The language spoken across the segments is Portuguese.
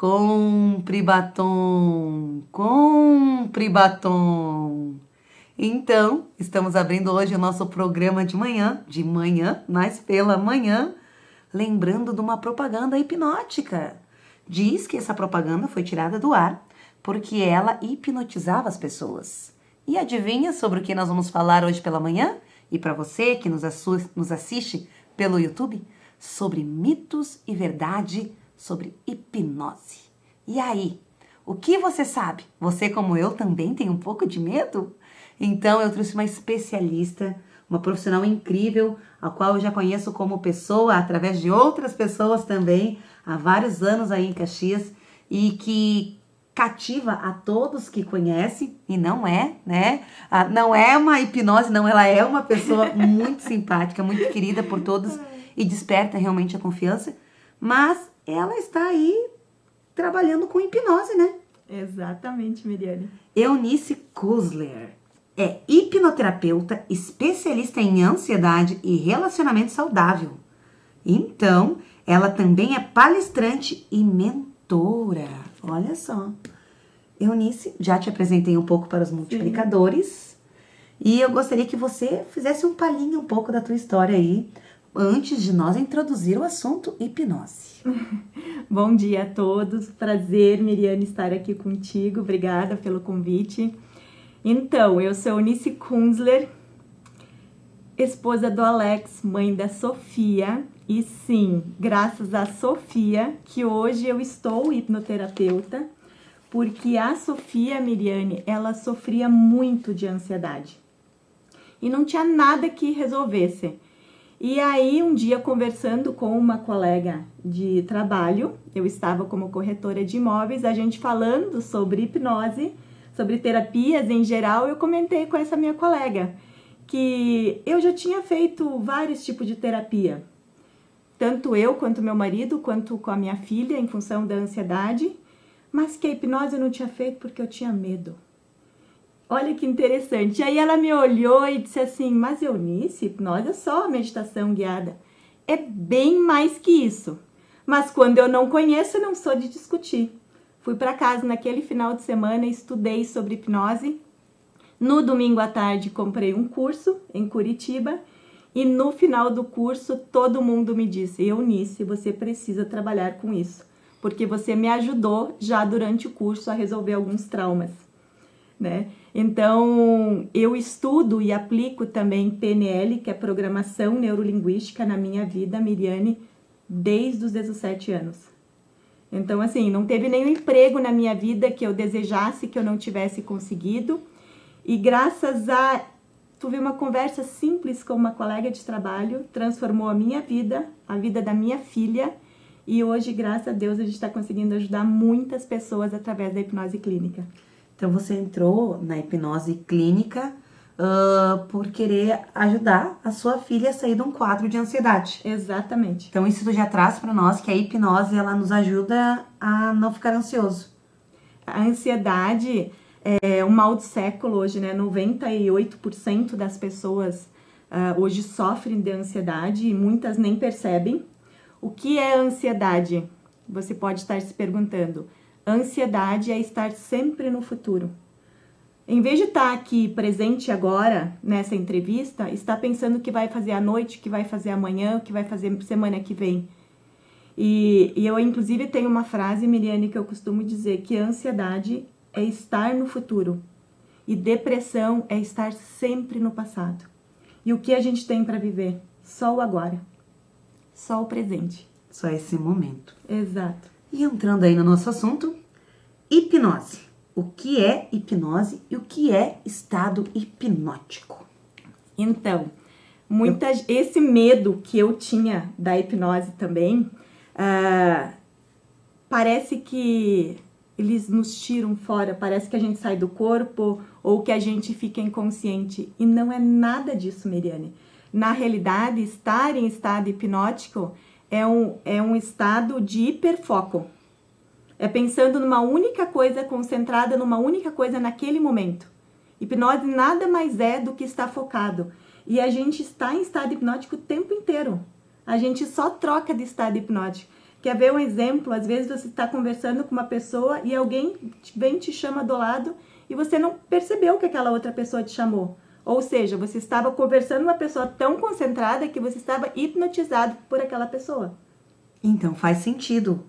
Compre batom, compre batom. Então, estamos abrindo hoje o nosso programa de manhã, mas pela manhã, lembrando de uma propaganda hipnótica. Diz que essa propaganda foi tirada do ar porque ela hipnotizava as pessoas. E adivinha sobre o que nós vamos falar hoje pela manhã? E para você que nos assiste pelo YouTube, sobre mitos e verdade sobre hipnose. E aí, o que você sabe? Você, como eu, também tem um pouco de medo? Então, eu trouxe uma especialista, uma profissional incrível, a qual eu já conheço como pessoa, através de outras pessoas também, há vários anos aí em Caxias, e que cativa a todos que conhecem, e não é, né? Não é uma hipnose, não, ela é uma pessoa muito simpática, muito querida por todos e desperta realmente a confiança, mas ela está aí trabalhando com hipnose, né? Exatamente, Miriane. Eunice Kusler é hipnoterapeuta, especialista em ansiedade e relacionamento saudável. Então, ela também é palestrante e mentora. Olha só. Eunice, já te apresentei um pouco para os multiplicadores. Sim. E eu gostaria que você fizesse um palhinho um pouco da tua história aí, antes de nós introduzir o assunto hipnose. Bom dia a todos. Prazer, Miriane, estar aqui contigo. Obrigada pelo convite. Então, eu sou Eunice Kusler, esposa do Alex, mãe da Sofia. E sim, graças a Sofia, que hoje eu estou hipnoterapeuta, porque a Sofia, Miriane, ela sofria muito de ansiedade. E não tinha nada que resolvesse. E aí, um dia, conversando com uma colega de trabalho, eu estava como corretora de imóveis, a gente falando sobre hipnose, sobre terapias em geral, eu comentei com essa minha colega que eu já tinha feito vários tipos de terapia, tanto eu, quanto meu marido, quanto com a minha filha, em função da ansiedade, mas que a hipnose eu não tinha feito porque eu tinha medo. Olha que interessante. E aí ela me olhou e disse assim, mas Eunice, hipnose é só meditação guiada. É bem mais que isso. Mas quando eu não conheço, eu não sou de discutir. Fui para casa naquele final de semana, estudei sobre hipnose. No domingo à tarde, comprei um curso em Curitiba. E no final do curso, todo mundo me disse, Eunice, você precisa trabalhar com isso. Porque você me ajudou já durante o curso a resolver alguns traumas, né? Então, eu estudo e aplico também PNL, que é Programação Neurolinguística, na minha vida, Miriane, desde os 17 anos. Então, assim, não teve nenhum emprego na minha vida que eu desejasse, que eu não tivesse conseguido. E graças a... Tive uma conversa simples com uma colega de trabalho, transformou a minha vida, a vida da minha filha. E hoje, graças a Deus, a gente está conseguindo ajudar muitas pessoas através da hipnose clínica. Então, você entrou na hipnose clínica por querer ajudar a sua filha a sair de um quadro de ansiedade. Exatamente. Então, isso já traz para nós que a hipnose, ela nos ajuda a não ficar ansioso. A ansiedade é um mal do século hoje, né? 98% das pessoas hoje sofrem de ansiedade e muitas nem percebem. O que é ansiedade? Você pode estar se perguntando. Ansiedade é estar sempre no futuro. Em vez de estar aqui presente agora, nessa entrevista, está pensando o que vai fazer à noite, o que vai fazer amanhã, o que vai fazer semana que vem. E eu, inclusive, tenho uma frase, Miriane, que eu costumo dizer, que ansiedade é estar no futuro e depressão é estar sempre no passado. E o que a gente tem para viver? Só o agora. Só o presente. Só esse momento. Exato. E entrando aí no nosso assunto, hipnose. O que é hipnose e o que é estado hipnótico? Então, esse medo que eu tinha da hipnose também, parece que eles nos tiram fora, parece que a gente sai do corpo ou que a gente fica inconsciente. E não é nada disso, Miriane. Na realidade, estar em estado hipnótico é um estado de hiperfoco. É pensando numa única coisa, concentrada numa única coisa naquele momento. Hipnose nada mais é do que estar focado. E a gente está em estado hipnótico o tempo inteiro. A gente só troca de estado hipnótico. Quer ver um exemplo? Às vezes você está conversando com uma pessoa e alguém vem te chama do lado e você não percebeu que aquela outra pessoa te chamou. Ou seja, você estava conversando com uma pessoa tão concentrada que você estava hipnotizado por aquela pessoa. Então faz sentido.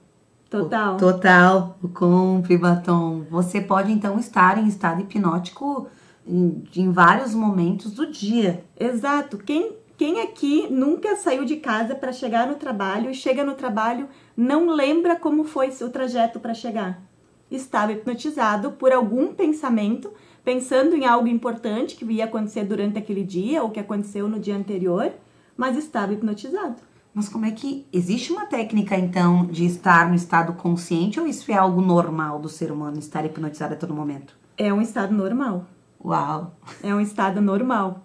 Total. Total. O compre batom. Você pode então estar em estado hipnótico em vários momentos do dia. Exato. Quem aqui nunca saiu de casa para chegar no trabalho e chega no trabalho não lembra como foi o trajeto para chegar? Estava hipnotizado por algum pensamento, pensando em algo importante que ia acontecer durante aquele dia ou que aconteceu no dia anterior, mas estava hipnotizado. Mas como é que... Existe uma técnica, então, de estar no estado consciente ou isso é algo normal do ser humano, estar hipnotizado a todo momento? É um estado normal. Uau! É um estado normal.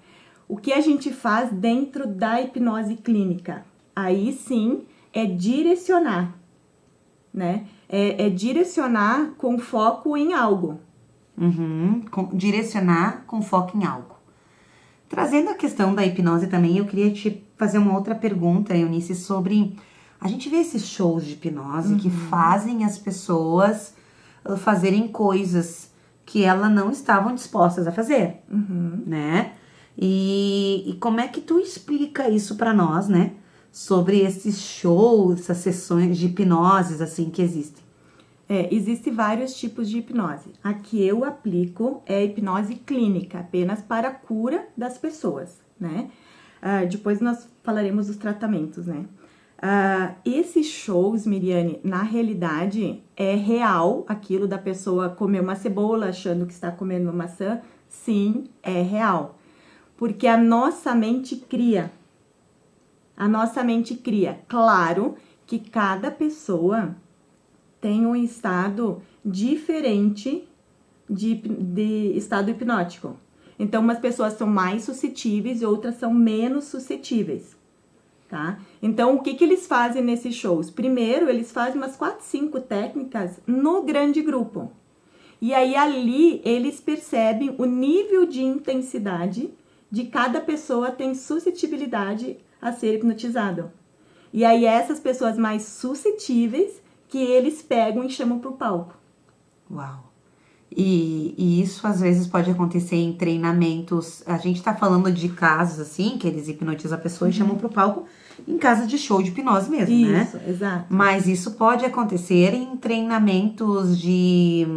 O que a gente faz dentro da hipnose clínica? Aí sim é direcionar, né? É direcionar com foco em algo. Direcionar com foco em algo. Trazendo a questão da hipnose também, eu queria te fazer uma outra pergunta, Eunice, sobre... A gente vê esses shows de hipnose que fazem as pessoas fazerem coisas que elas não estavam dispostas a fazer, né? E como é que tu explica isso pra nós, né? Sobre esses shows, essas sessões de hipnoses, assim, que existem. Existem vários tipos de hipnose. A que eu aplico é a hipnose clínica, apenas para a cura das pessoas, né? Depois nós falaremos dos tratamentos, né? Esses shows, Miriane, na realidade, é real aquilo da pessoa comer uma cebola achando que está comendo uma maçã. Sim, é real. Porque a nossa mente cria. A nossa mente cria. Claro que cada pessoa tem um estado diferente de estado hipnótico. Então, umas pessoas são mais suscetíveis e outras são menos suscetíveis, tá? Então, o que eles fazem nesses shows? Primeiro, eles fazem umas 4, 5 técnicas no grande grupo. E aí, ali, eles percebem o nível de intensidade de cada pessoa tem suscetibilidade a ser hipnotizado. E aí, essas pessoas mais suscetíveis que eles pegam e chamam pro palco. Uau! E isso às vezes pode acontecer em treinamentos. A gente tá falando de casos assim, que eles hipnotizam a pessoa e chamam pro palco em casa de show de hipnose mesmo, né? Isso, exato. Mas isso pode acontecer em treinamentos de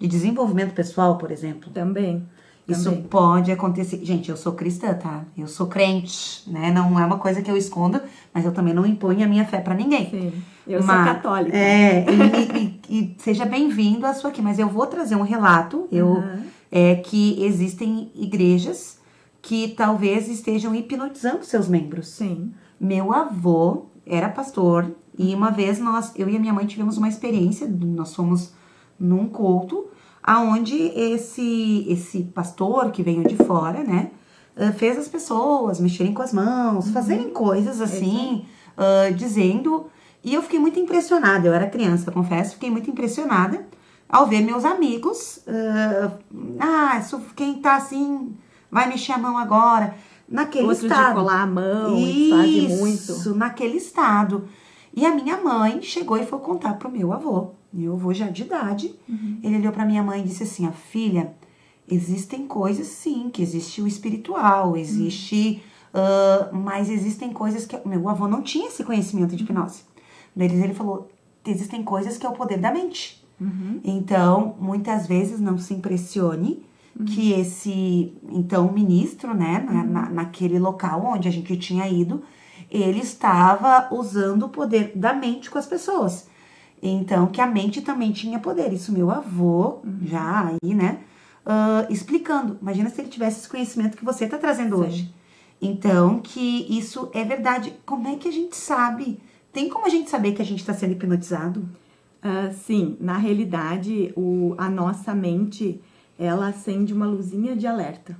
desenvolvimento pessoal, por exemplo. Também. Isso pode acontecer. Gente, eu sou cristã, tá? Eu sou crente, né? Não é uma coisa que eu escondo, mas eu também não imponho a minha fé pra ninguém. Sim. Eu sou católica. E seja bem-vindo a sua aqui. Mas eu vou trazer um relato. Que existem igrejas que talvez estejam hipnotizando seus membros. Sim. Meu avô era pastor e uma vez eu e a minha mãe tivemos uma experiência. Nós fomos num culto aonde esse pastor que veio de fora, né, fez as pessoas mexerem com as mãos, fazerem coisas assim, dizendo... E eu fiquei muito impressionada, eu era criança, confesso, fiquei muito impressionada ao ver meus amigos, quem tá assim, vai mexer a mão agora, naquele estado. De colar a mão, eles fazem muito. Isso, naquele estado. E a minha mãe chegou e foi contar pro meu avô já de idade, ele olhou pra minha mãe e disse assim, filha, existem coisas sim, que existe o espiritual, existe, mas existem coisas que... Meu avô não tinha esse conhecimento de hipnose. Ele falou, existem coisas que é o poder da mente. Então, muitas vezes não se impressione que esse, então, ministro, né, naquele local onde a gente tinha ido, ele estava usando o poder da mente com as pessoas. Então, que a mente também tinha poder. Isso meu avô, já aí, né, explicando. Imagina se ele tivesse esse conhecimento que você está trazendo hoje. Então, que isso é verdade. Como é que a gente sabe? Tem como a gente saber que a gente está sendo hipnotizado? Sim, na realidade, a nossa mente, ela acende uma luzinha de alerta.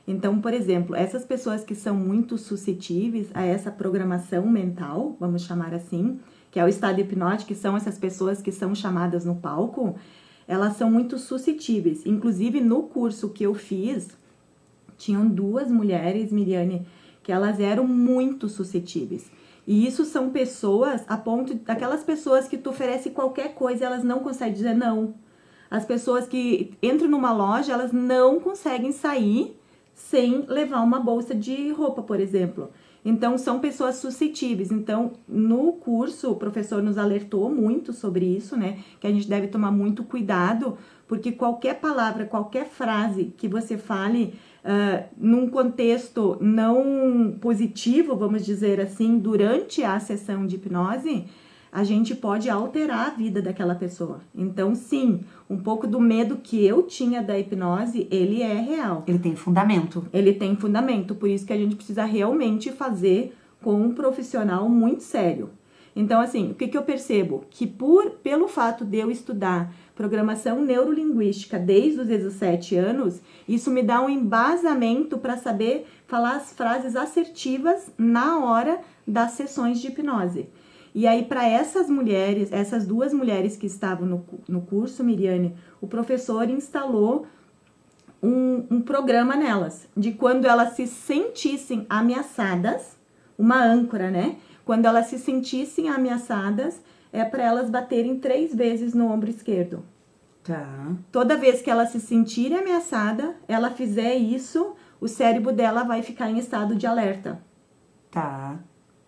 Então, por exemplo, essas pessoas que são muito suscetíveis a essa programação mental, vamos chamar assim, que é o estado hipnótico, que são essas pessoas que são chamadas no palco, elas são muito suscetíveis. Inclusive, no curso que eu fiz, tinham 2 mulheres, Miriane, que elas eram muito suscetíveis. E isso são pessoas, a ponto daquelas pessoas que tu oferece qualquer coisa e elas não conseguem dizer não. As pessoas que entram numa loja, elas não conseguem sair sem levar uma bolsa de roupa, por exemplo. Então, são pessoas suscetíveis. Então, no curso, o professor nos alertou muito sobre isso, né? Que a gente deve tomar muito cuidado, porque qualquer palavra, qualquer frase que você fale num contexto não positivo, vamos dizer assim, durante a sessão de hipnose, a gente pode alterar a vida daquela pessoa. Então, sim, um pouco do medo que eu tinha da hipnose, ele é real. Ele tem fundamento. Ele tem fundamento, por isso que a gente precisa realmente fazer com um profissional muito sério. Então, assim, o que eu percebo? Que pelo fato de eu estudar programação neurolinguística desde os 17 anos, isso me dá um embasamento para saber falar as frases assertivas na hora das sessões de hipnose. E aí, para essas mulheres, essas duas mulheres que estavam no curso, Miriane, o professor instalou um programa nelas, de quando elas se sentissem ameaçadas, uma âncora, né? Quando elas se sentissem ameaçadas, é para elas baterem 3 vezes no ombro esquerdo. Tá. Toda vez que ela se sentir ameaçada, ela fizer isso, o cérebro dela vai ficar em estado de alerta. Tá.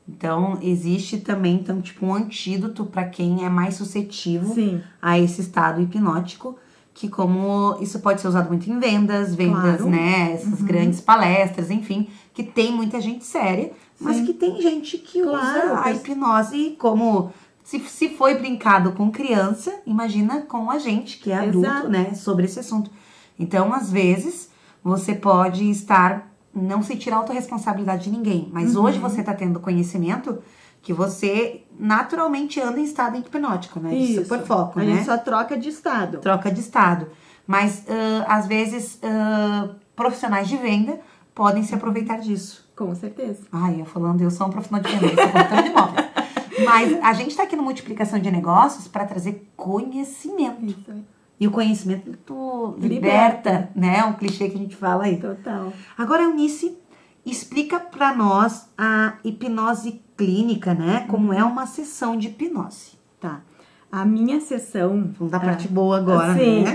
Então, existe também, então, tipo, um antídoto para quem é mais suscetível Sim. a esse estado hipnótico, que como isso pode ser usado muito em vendas, Claro. né, essas grandes palestras, enfim, que tem muita gente séria, mas Sim. que tem gente que Claro, usa a hipnose como... Se foi brincado com criança, imagina com a gente, que é adulto, Exato. né, sobre esse assunto. Então, às vezes, você pode não sentir autorresponsabilidade de ninguém, mas hoje você tá tendo conhecimento que você naturalmente anda em estado hipnótico, né? De super foco, a né? gente só troca de estado. Troca de estado. Mas, às vezes, profissionais de venda podem se aproveitar disso. Com certeza. Ai, eu sou um profissional de venda, eu sou corretora de imóveis. Mas a gente tá aqui no Multiplicação de Negócios para trazer conhecimento. Isso aí. E o conhecimento liberta, né? Um clichê que a gente fala aí. Total. Agora, Eunice, explica para nós a hipnose clínica, né? Como é uma sessão de hipnose. Tá. A minha sessão... Vamos dar parte boa agora, sim. né?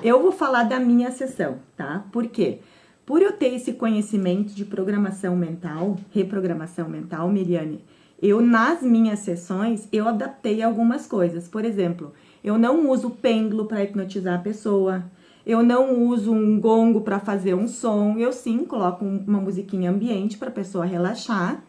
Eu vou falar da minha sessão, tá? Por quê? Por eu ter esse conhecimento de programação mental, reprogramação mental, Miriane, nas minhas sessões, eu adaptei algumas coisas. Por exemplo, eu não uso pêndulo para hipnotizar a pessoa. Eu não uso um gongo para fazer um som. Eu sim coloco uma musiquinha ambiente para a pessoa relaxar.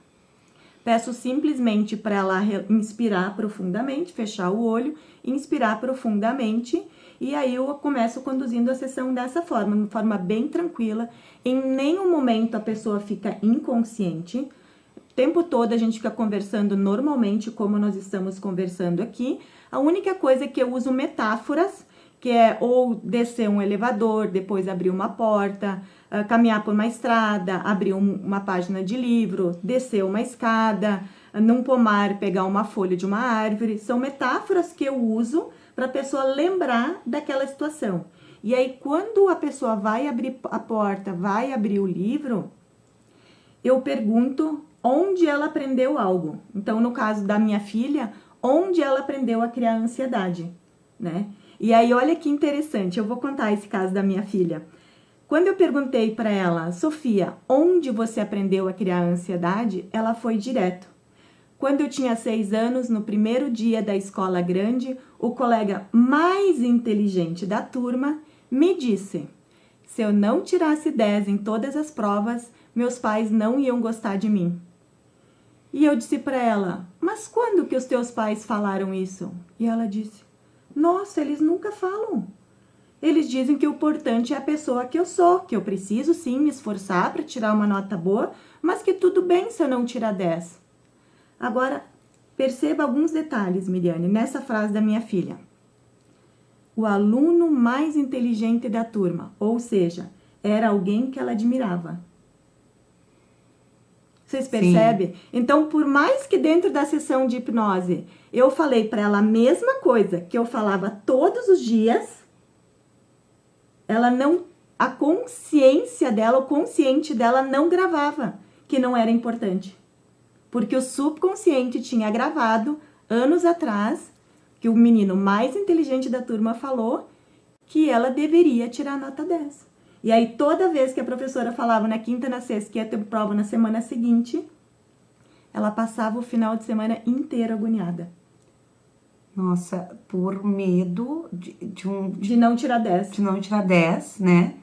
Peço simplesmente para ela inspirar profundamente, fechar o olho, inspirar profundamente. E aí eu começo conduzindo a sessão dessa forma, de uma forma bem tranquila. Em nenhum momento a pessoa fica inconsciente. O tempo todo a gente fica conversando normalmente, como nós estamos conversando aqui. A única coisa é que eu uso metáforas, que é ou descer um elevador, depois abrir uma porta, caminhar por uma estrada, abrir uma página de livro, descer uma escada, num pomar pegar uma folha de uma árvore. São metáforas que eu uso para a pessoa lembrar daquela situação. E aí, quando a pessoa vai abrir a porta, vai abrir o livro, eu pergunto onde ela aprendeu algo. Então, no caso da minha filha, onde ela aprendeu a criar ansiedade, né? E aí, olha que interessante, eu vou contar esse caso da minha filha. Quando eu perguntei para ela, Sofia, onde você aprendeu a criar ansiedade? Ela foi direto. Quando eu tinha 6 anos, no primeiro dia da escola grande, o colega mais inteligente da turma me disse: se eu não tirasse 10 em todas as provas, meus pais não iam gostar de mim. E eu disse para ela: mas quando que os teus pais falaram isso? E ela disse: nossa, eles nunca falam. Eles dizem que o importante é a pessoa que eu sou, que eu preciso sim me esforçar para tirar uma nota boa, mas que tudo bem se eu não tirar 10. Agora, perceba alguns detalhes, Miriane, nessa frase da minha filha. O aluno mais inteligente da turma, ou seja, era alguém que ela admirava. Vocês percebem? Sim. Então, por mais que dentro da sessão de hipnose eu falei para ela a mesma coisa que eu falava todos os dias, a consciência dela, o consciente dela não gravava que não era importante. Porque o subconsciente tinha gravado, anos atrás, que o menino mais inteligente da turma falou que ela deveria tirar nota 10. E aí, toda vez que a professora falava na quinta, na sexta, que ia ter prova na semana seguinte, ela passava o final de semana inteiro agoniada. Nossa, por medo de não tirar 10. De não tirar 10, né?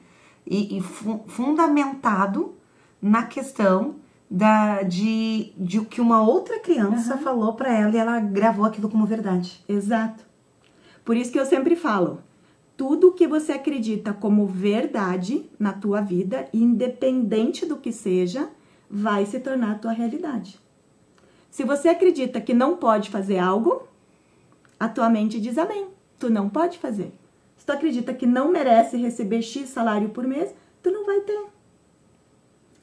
E fundamentado na questão de que uma outra criança falou pra ela e ela gravou aquilo como verdade. Exato. Por isso que eu sempre falo, tudo que você acredita como verdade na tua vida, independente do que seja, vai se tornar a tua realidade. Se você acredita que não pode fazer algo, a tua mente diz amém, tu não pode fazer. Se tu acredita que não merece receber X salário por mês, tu não vai ter.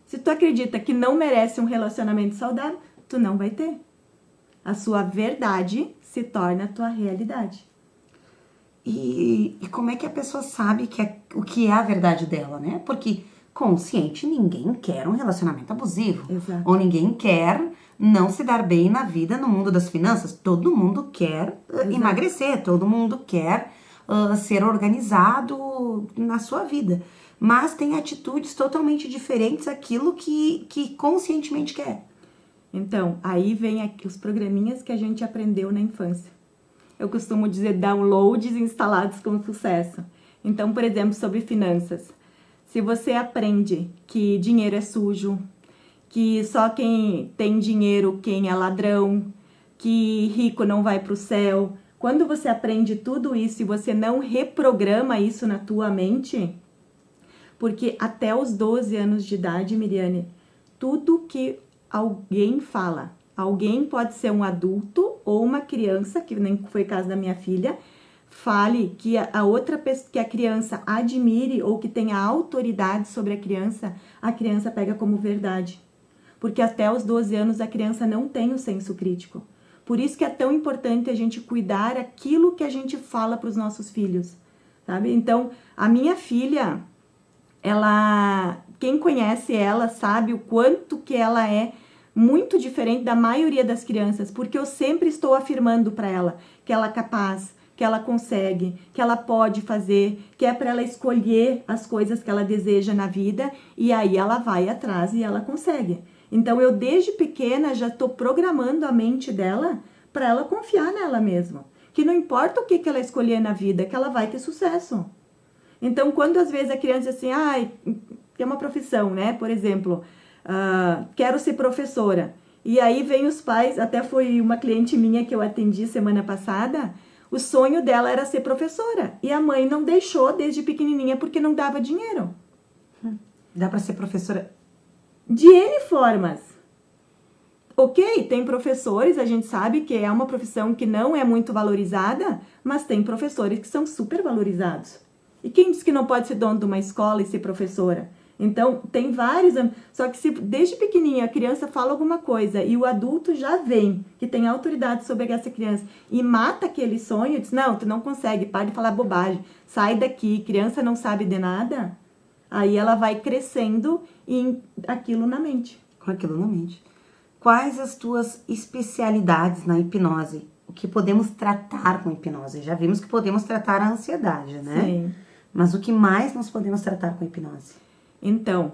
Se tu acredita que não merece um relacionamento saudável, tu não vai ter. A sua verdade se torna a tua realidade. E como é que a pessoa sabe o que é a verdade dela, né? Porque consciente, ninguém quer um relacionamento abusivo. Exato. Ou ninguém quer não se dar bem na vida, no mundo das finanças. Todo mundo quer emagrecer, todo mundo quer ser organizado na sua vida. Mas tem atitudes totalmente diferentes daquilo que conscientemente quer. Então, aí vem aqui os programinhas que a gente aprendeu na infância. Eu costumo dizer downloads instalados com sucesso. Então, por exemplo, sobre finanças. Se você aprende que dinheiro é sujo, que só quem tem dinheiro, quem é ladrão, que rico não vai para o céu. Quando você aprende tudo isso e você não reprograma isso na tua mente, porque até os 12 anos de idade, Miriane, tudo que alguém fala, alguém pode ser um adulto ou uma criança, que nem foi o caso da minha filha, fale que a outra pessoa, que a criança admire ou que tenha autoridade sobre a criança pega como verdade. Porque até os 12 anos a criança não tem o senso crítico. Por isso que é tão importante a gente cuidar aquilo que a gente fala para os nossos filhos, sabe? Então, a minha filha, quem conhece ela sabe o quanto que ela é muito diferente da maioria das crianças, porque eu sempre estou afirmando para ela que ela é capaz, que ela consegue, que ela pode fazer, que é para ela escolher as coisas que ela deseja na vida e aí ela vai atrás e ela consegue. Então, eu desde pequena já estou programando a mente dela para ela confiar nela mesma. Que não importa o que ela escolher na vida, que ela vai ter sucesso. Então, quando às vezes a criança diz assim, é uma profissão, né? Por exemplo, quero ser professora. E aí vem os pais, até foi uma cliente minha que eu atendi semana passada, o sonho dela era ser professora. E a mãe não deixou desde pequenininha porque não dava dinheiro. Dá para ser professora de N formas. Ok, tem professores, a gente sabe que é uma profissão que não é muito valorizada, mas tem professores que são super valorizados. E quem diz que não pode ser dono de uma escola e ser professora? Então, tem vários... Só que se desde pequenininha a criança fala alguma coisa e o adulto já vem, que tem autoridade sobre essa criança, e mata aquele sonho, diz, não, tu não consegue, para de falar bobagem, sai daqui, criança não sabe de nada... Aí ela vai crescendo em aquilo na mente. Com aquilo na mente. Quais as tuas especialidades na hipnose? O que podemos tratar com hipnose? Já vimos que podemos tratar a ansiedade, né? Sim. Mas o que mais nós podemos tratar com hipnose? Então,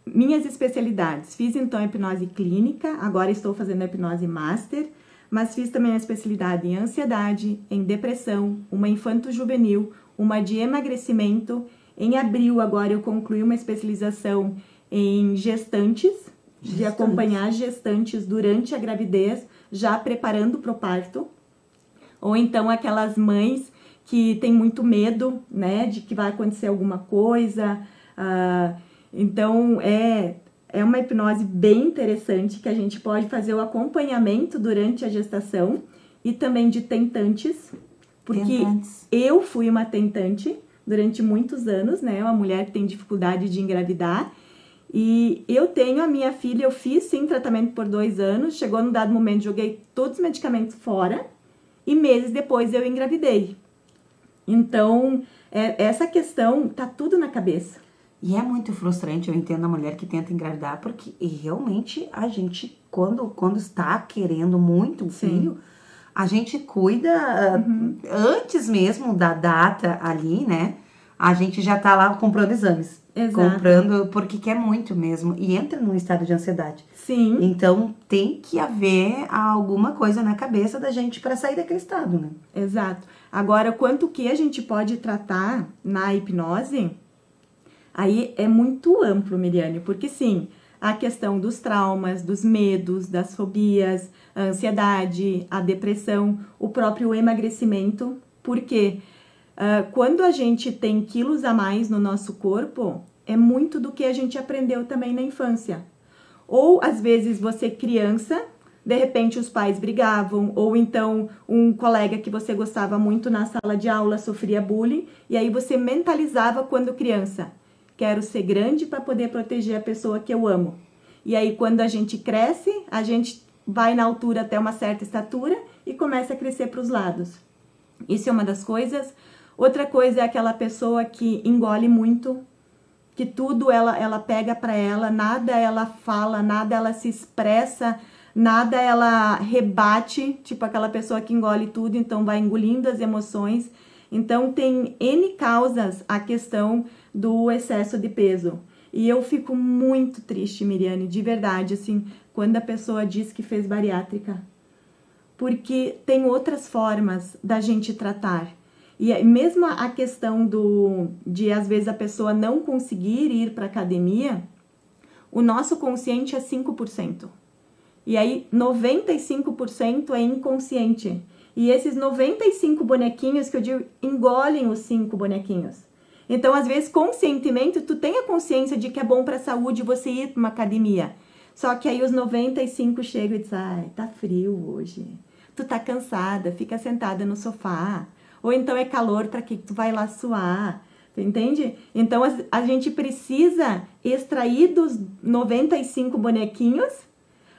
minhas especialidades. Fiz então a hipnose clínica, agora estou fazendo a hipnose master, mas fiz também a especialidade em ansiedade, em depressão, uma infanto-juvenil, uma de emagrecimento. Em abril, agora, eu concluí uma especialização em gestantes, de acompanhar gestantes durante a gravidez, já preparando para o parto. Ou então aquelas mães que têm muito medo, né, de que vai acontecer alguma coisa. Então, é uma hipnose bem interessante, que a gente pode fazer o acompanhamento durante a gestação e também de tentantes. Porque eu fui uma tentante durante muitos anos, né? Uma mulher que tem dificuldade de engravidar. E eu tenho a minha filha, eu fiz sim tratamento por 2 anos. Chegou num dado momento, joguei todos os medicamentos fora. E meses depois eu engravidei. Então, essa questão tá tudo na cabeça. E é muito frustrante, eu entendo a mulher que tenta engravidar, porque realmente a gente, quando está querendo muito um filho, a gente cuida antes mesmo da data ali, né? A gente já tá lá comprando exames. Exato. Comprando porque quer muito mesmo. E entra num estado de ansiedade. Sim. Então tem que haver alguma coisa na cabeça da gente para sair daquele estado, né? Exato. Agora, quanto que a gente pode tratar na hipnose, aí é muito amplo, Miriane, porque sim, a questão dos traumas, dos medos, das fobias, a ansiedade, a depressão, o próprio emagrecimento, porque quando a gente tem quilos a mais no nosso corpo, é muito do que a gente aprendeu também na infância. Ou, às vezes, você criança, de repente os pais brigavam, ou então um colega que você gostava muito na sala de aula sofria bullying, e aí você mentalizava quando criança, quero ser grande para poder proteger a pessoa que eu amo. E aí, quando a gente cresce, a gente vai na altura até uma certa estatura e começa a crescer para os lados. Isso é uma das coisas. Outra coisa é aquela pessoa que engole muito, que tudo ela pega para ela, nada ela fala, nada ela se expressa, nada ela rebate, tipo aquela pessoa que engole tudo, então vai engolindo as emoções. Então tem N causas a questão do excesso de peso. E eu fico muito triste, Miriane, de verdade, assim, quando a pessoa diz que fez bariátrica. Porque tem outras formas da gente tratar. E mesmo a questão de às vezes a pessoa não conseguir ir para academia, o nosso consciente é 5%. E aí 95% é inconsciente. E esses 95 bonequinhos que eu digo, engolem os 5 bonequinhos. Então, às vezes, conscientemente, tu tem a consciência de que é bom para a saúde você ir para uma academia. Só que aí os 95 chegam e dizem, ai, tá frio hoje. Tu tá cansada, fica sentada no sofá. Ou então é calor, para que tu vai lá suar, tu entende? Então a gente precisa extrair dos 95 bonequinhos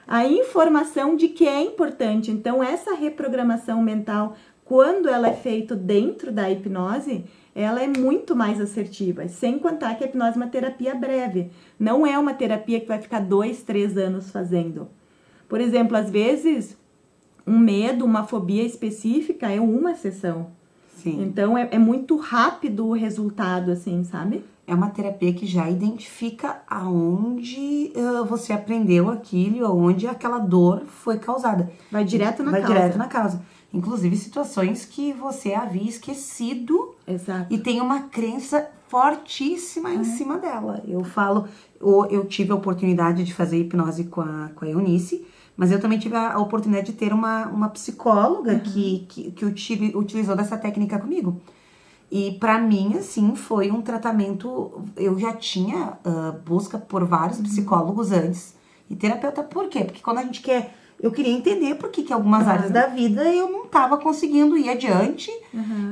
a informação de que é importante. Então essa reprogramação mental, quando ela é feita dentro da hipnose, ela é muito mais assertiva. Sem contar que a hipnose é uma terapia breve. Não é uma terapia que vai ficar 2, 3 anos fazendo. Por exemplo, às vezes, um medo, uma fobia específica é uma sessão. Sim. Então, é muito rápido o resultado, assim, sabe? É uma terapia que já identifica aonde você aprendeu aquilo, aonde aquela dor foi causada. Vai direto na causa. Vai direto na causa. Inclusive situações que você havia esquecido. Exato. E tem uma crença fortíssima em cima dela. Eu falo, eu tive a oportunidade de fazer hipnose com a Eunice, mas eu também tive a oportunidade de ter uma psicóloga que utilizou dessa técnica comigo. E pra mim, assim, foi um tratamento... Eu já tinha busca por vários psicólogos antes. E terapeuta, por quê? Porque quando a gente quer... Eu queria entender por que algumas áreas da vida eu não estava conseguindo ir adiante.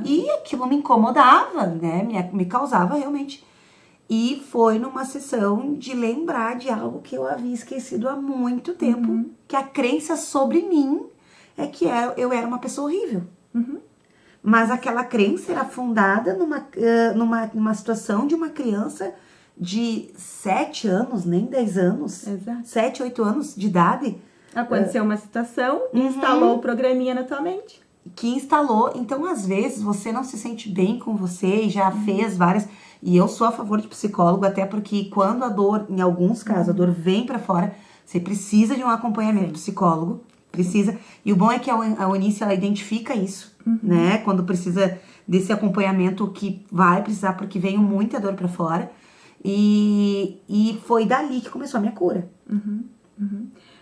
E aquilo me incomodava, né? Me causava realmente... E foi numa sessão de lembrar de algo que eu havia esquecido há muito tempo. Que a crença sobre mim é que eu era uma pessoa horrível. Mas aquela crença era fundada numa situação de uma criança de 7 anos, nem 10 anos. Exato. 7, 8 anos de idade. Aconteceu uma situação, instalou o programinha na tua mente. Que instalou. Então, às vezes, você não se sente bem com você e já fez várias... E eu sou a favor de psicólogo, até porque quando a dor, em alguns casos, a dor vem pra fora, você precisa de um acompanhamento psicólogo, precisa. E o bom é que a Eunice, ela identifica isso, né? Quando precisa desse acompanhamento que vai precisar, porque veio muita dor pra fora. E foi dali que começou a minha cura.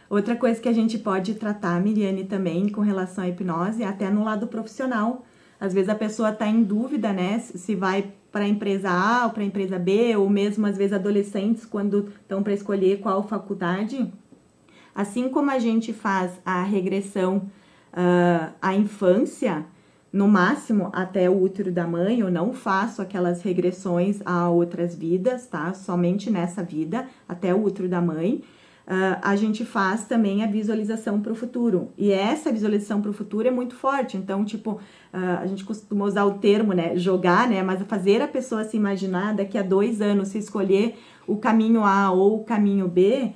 Outra coisa que a gente pode tratar, Miriane, também, com relação à hipnose, é até no lado profissional. Às vezes a pessoa está em dúvida, né, se vai para a empresa A ou para a empresa B, ou mesmo às vezes adolescentes quando estão para escolher qual faculdade. Assim como a gente faz a regressão à infância, no máximo até o útero da mãe, eu não faço aquelas regressões a outras vidas, tá? Somente nessa vida, até o útero da mãe. a gente faz também a visualização para o futuro. E essa visualização para o futuro é muito forte. Então, tipo, a gente costuma usar o termo, né, jogar, né, mas fazer a pessoa se imaginar daqui a 2 anos, se escolher o caminho A ou o caminho B,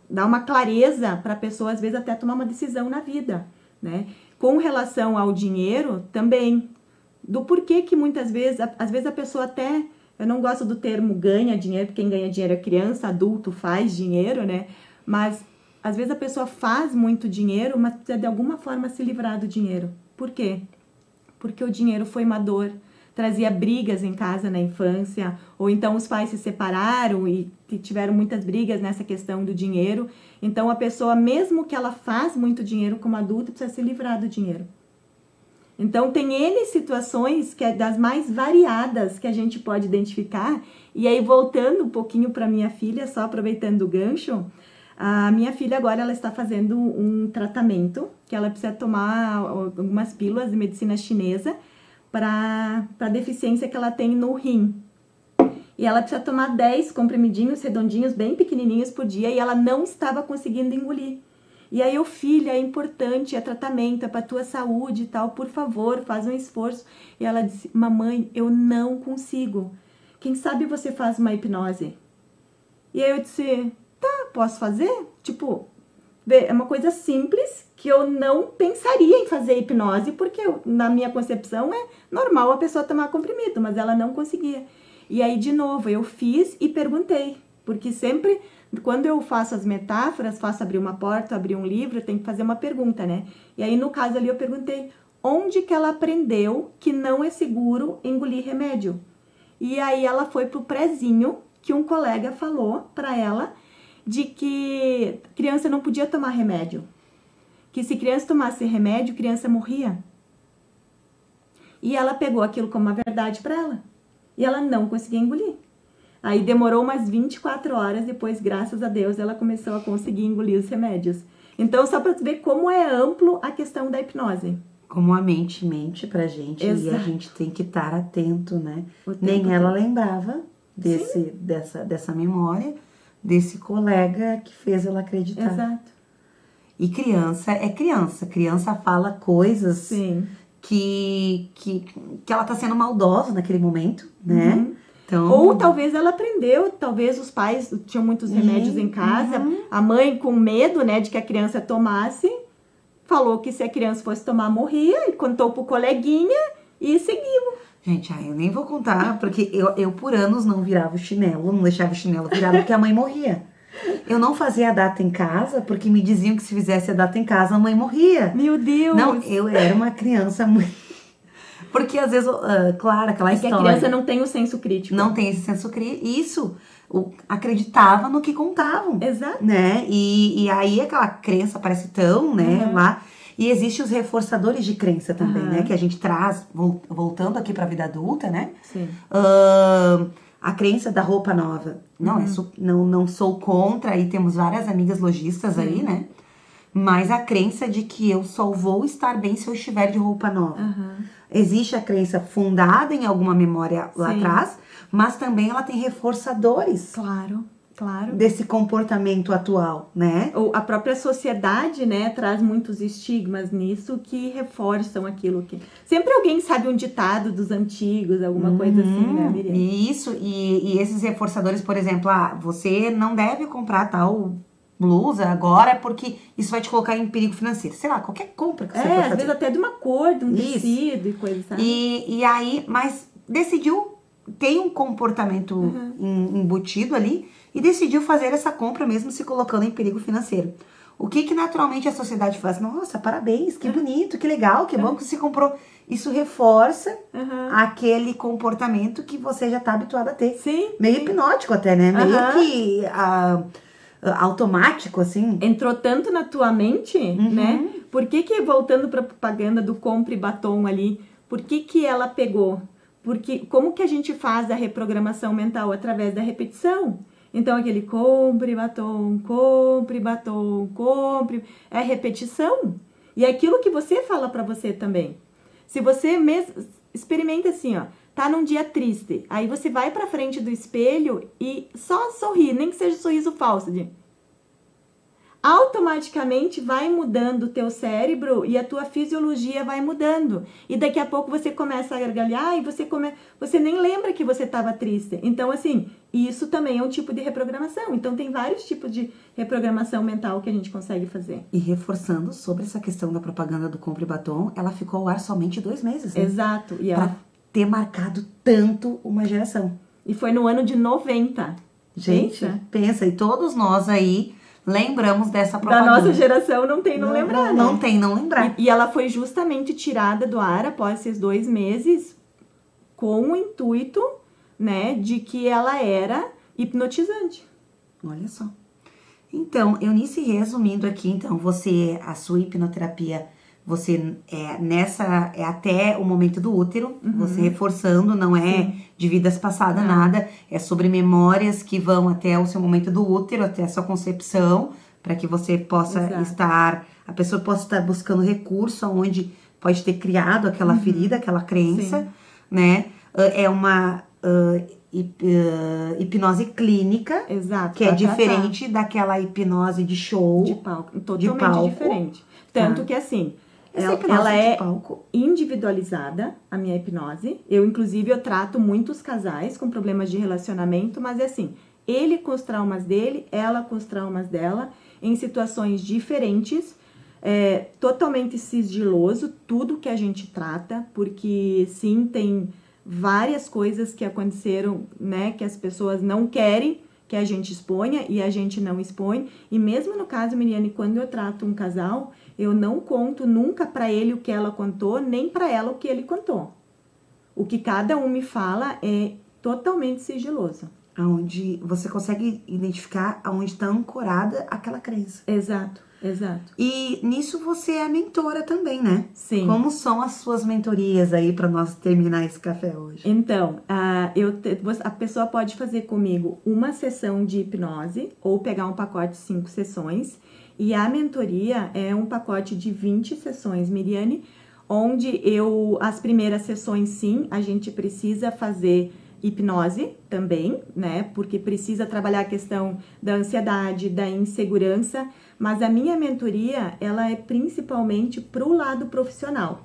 dá uma clareza para a pessoa, às vezes, até tomar uma decisão na vida, né? Com relação ao dinheiro, também, do porquê que muitas vezes, às vezes a pessoa até, eu não gosto do termo ganha dinheiro, porque quem ganha dinheiro é criança, adulto faz dinheiro, né? Mas, às vezes a pessoa faz muito dinheiro, mas precisa de alguma forma se livrar do dinheiro. Por quê? Porque o dinheiro foi uma dor, trazia brigas em casa na infância, ou então os pais se separaram e tiveram muitas brigas nessa questão do dinheiro. Então, a pessoa, mesmo que ela faz muito dinheiro como adulta, precisa se livrar do dinheiro. Então, tem N situações que é das mais variadas que a gente pode identificar. E aí, voltando um pouquinho para minha filha, só aproveitando o gancho, a minha filha agora ela está fazendo um tratamento que ela precisa tomar algumas pílulas de medicina chinesa para a deficiência que ela tem no rim. E ela precisa tomar 10 comprimidinhos redondinhos, bem pequenininhos por dia, e ela não estava conseguindo engolir. E aí, filha, é importante, é tratamento, é para tua saúde e tal, por favor, faz um esforço. E ela disse, mamãe, eu não consigo. Quem sabe você faz uma hipnose? E aí eu disse, tá, posso fazer? Tipo, é uma coisa simples que eu não pensaria em fazer hipnose, porque na minha concepção é normal a pessoa tomar comprimido, mas ela não conseguia. E aí, de novo, eu fiz e perguntei, porque sempre, quando eu faço as metáforas, faço abrir uma porta, abrir um livro, eu tenho que fazer uma pergunta, né? E aí, no caso ali, eu perguntei, onde que ela aprendeu que não é seguro engolir remédio? E aí, ela foi pro prezinho que um colega falou pra ela, de que criança não podia tomar remédio. Que se criança tomasse remédio, criança morria. E ela pegou aquilo como uma verdade para ela. E ela não conseguia engolir. Aí demorou umas 24 horas, depois, graças a Deus, ela começou a conseguir engolir os remédios. Então, só para ver como é amplo a questão da hipnose. Como a mente mente pra gente. Exato. E a gente tem que estar atento, né? Nem ela lembrava dessa memória, desse colega que fez ela acreditar. Exato. E criança é criança. Criança fala coisas Sim. que ela tá sendo maldosa naquele momento, né? Uhum. Então... Ou talvez ela aprendeu, talvez os pais tinham muitos remédios em casa, a mãe com medo, né, de que a criança tomasse, falou que se a criança fosse tomar, morria, e contou pro coleguinha e seguiu. Gente, eu nem vou contar, porque eu por anos não virava o chinelo, não deixava o chinelo virado, porque a mãe morria. Eu não fazia a data em casa, porque me diziam que se fizesse a data em casa, a mãe morria. Meu Deus! Não, eu era uma criança muito... Porque às vezes, claro, aquela história... Porque a criança não tem o senso crítico. Não tem esse senso crítico. Isso, acreditava no que contavam. Exato. Né? E aí aquela crença parece tão, né, lá... E existem os reforçadores de crença também, né? Que a gente traz, voltando aqui pra vida adulta, né? Sim. A crença da roupa nova. Não sou contra, e temos várias amigas lojistas aí, né? Mas a crença de que eu só vou estar bem se eu estiver de roupa nova. Existe a crença fundada em alguma memória lá atrás, mas também ela tem reforçadores. Claro. Desse comportamento atual, né? Ou a própria sociedade, né, traz muitos estigmas nisso que reforçam aquilo que... Sempre alguém sabe um ditado dos antigos, alguma coisa assim, né, Miriam? Isso, e esses reforçadores, por exemplo, você não deve comprar tal blusa agora porque isso vai te colocar em perigo financeiro. Sei lá, qualquer compra que você for fazer. Às vezes até de uma cor, de um tecido e coisa, sabe? E aí, mas decidiu, tem um comportamento embutido ali, e decidiu fazer essa compra mesmo se colocando em perigo financeiro. O que naturalmente a sociedade faz? Nossa, parabéns, que bonito, que legal, que bom que você comprou. Isso reforça aquele comportamento que você já está habituado a ter. Sim. Meio hipnótico até, né? Meio que automático, assim. Entrou tanto na tua mente, né? Por que voltando para a propaganda do compre batom ali, por que ela pegou? Porque como que a gente faz a reprogramação mental? Através da repetição. Então, aquele compre batom, é repetição. E é aquilo que você fala pra você também. Se você mesmo... Experimenta assim, ó. Tá num dia triste. Aí você vai pra frente do espelho e só sorri. Nem que seja sorriso falso. automaticamente vai mudando o teu cérebro e a tua fisiologia vai mudando. E daqui a pouco você começa a gargalhar e você nem lembra que você estava triste. Então, assim, isso também é um tipo de reprogramação. Então, tem vários tipos de reprogramação mental que a gente consegue fazer. E reforçando sobre essa questão da propaganda do Compre Batom, ela ficou ao ar somente 2 meses, né? Exato. E pra ter marcado tanto uma geração. E foi no ano de 90. Gente, pensa, e todos nós aí lembramos dessa propaganda. Da nossa geração não tem não lembrar, né? Não tem não lembrar. E ela foi justamente tirada do ar após esses 2 meses com o intuito, né, de que ela era hipnotizante. Olha só. Então, Eunice, resumindo aqui, então, a sua hipnoterapia, você é até o momento do útero, você reforçando, não é de vidas passadas, nada, é sobre memórias que vão até o seu momento do útero, até a sua concepção, para que você possa a pessoa possa estar buscando recurso onde pode ter criado aquela ferida, aquela crença, né? É uma hipnose clínica, que é diferente daquela hipnose de show. De palco, totalmente diferente. Tanto que assim, ela é individualizada, a minha hipnose. Inclusive, eu trato muitos casais com problemas de relacionamento, mas é assim, ele com os traumas dele, ela com os traumas dela, em situações diferentes, totalmente sigiloso, tudo que a gente trata, porque sim, tem várias coisas que aconteceram, né, que as pessoas não querem que a gente exponha e a gente não expõe. E mesmo no caso, Miriane, quando eu trato um casal, eu não conto nunca para ele o que ela contou, nem para ela o que ele contou. O que cada um me fala é totalmente sigiloso. Aonde você consegue identificar aonde está ancorada aquela crença. Exato, exato. E nisso você é mentora também, né? Sim. Como são as suas mentorias aí para nós terminar esse café hoje? Então, a pessoa pode fazer comigo uma sessão de hipnose ou pegar um pacote de 5 sessões. E a mentoria é um pacote de 20 sessões, Miriane, onde as primeiras sessões, sim, a gente precisa fazer hipnose também, né? Porque precisa trabalhar a questão da ansiedade, da insegurança, mas a minha mentoria, ela é principalmente para o lado profissional.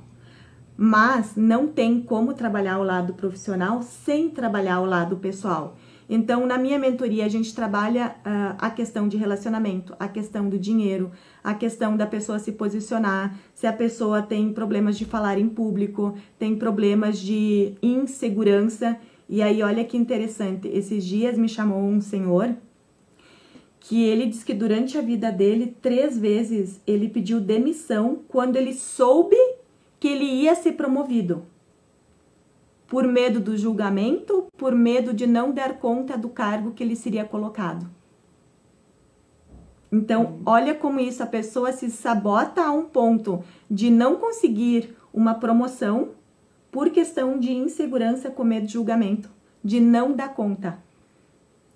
Mas não tem como trabalhar o lado profissional sem trabalhar o lado pessoal. Então, na minha mentoria, a gente trabalha a questão de relacionamento, a questão do dinheiro, a questão da pessoa se posicionar, se a pessoa tem problemas de falar em público, tem problemas de insegurança. E aí, olha que interessante, esses dias me chamou um senhor que ele disse que durante a vida dele, 3 vezes, ele pediu demissão quando ele soube que ele ia ser promovido. Por medo do julgamento, por medo de não dar conta do cargo que ele seria colocado. Então, olha como isso, a pessoa se sabota a um ponto de não conseguir uma promoção por questão de insegurança com medo de julgamento, de não dar conta.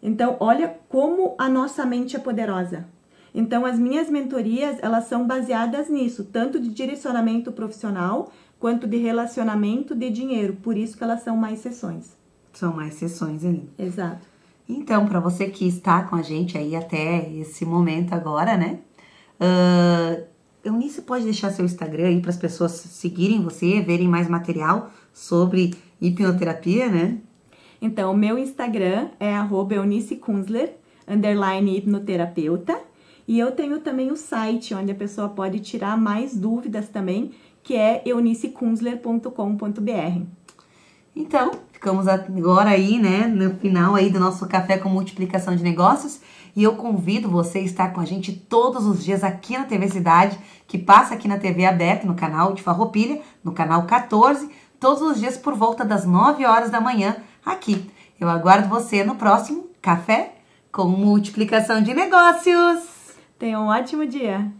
Então, olha como a nossa mente é poderosa. Então, as minhas mentorias, elas são baseadas nisso, tanto de direcionamento profissional, quanto de relacionamento de dinheiro. Por isso que elas são mais sessões. São mais sessões ali. Exato. Então, para você que está com a gente aí até esse momento agora, né? Eunice, pode deixar seu Instagram aí para as pessoas seguirem você, verem mais material sobre hipnoterapia, né? Então, o meu Instagram é @EuniceKunzler, _hipnoterapeuta. E eu tenho também o site, onde a pessoa pode tirar mais dúvidas também, que é eunicekunzler.com.br. Então, ficamos agora aí, né, no final aí do nosso Café com Multiplicação de Negócios. E eu convido você a estar com a gente todos os dias aqui na TV Cidade, que passa aqui na TV aberta, no canal de Farroupilha, no canal 14, todos os dias por volta das 9 horas da manhã, aqui. Eu aguardo você no próximo Café com Multiplicação de Negócios. Tenha um ótimo dia!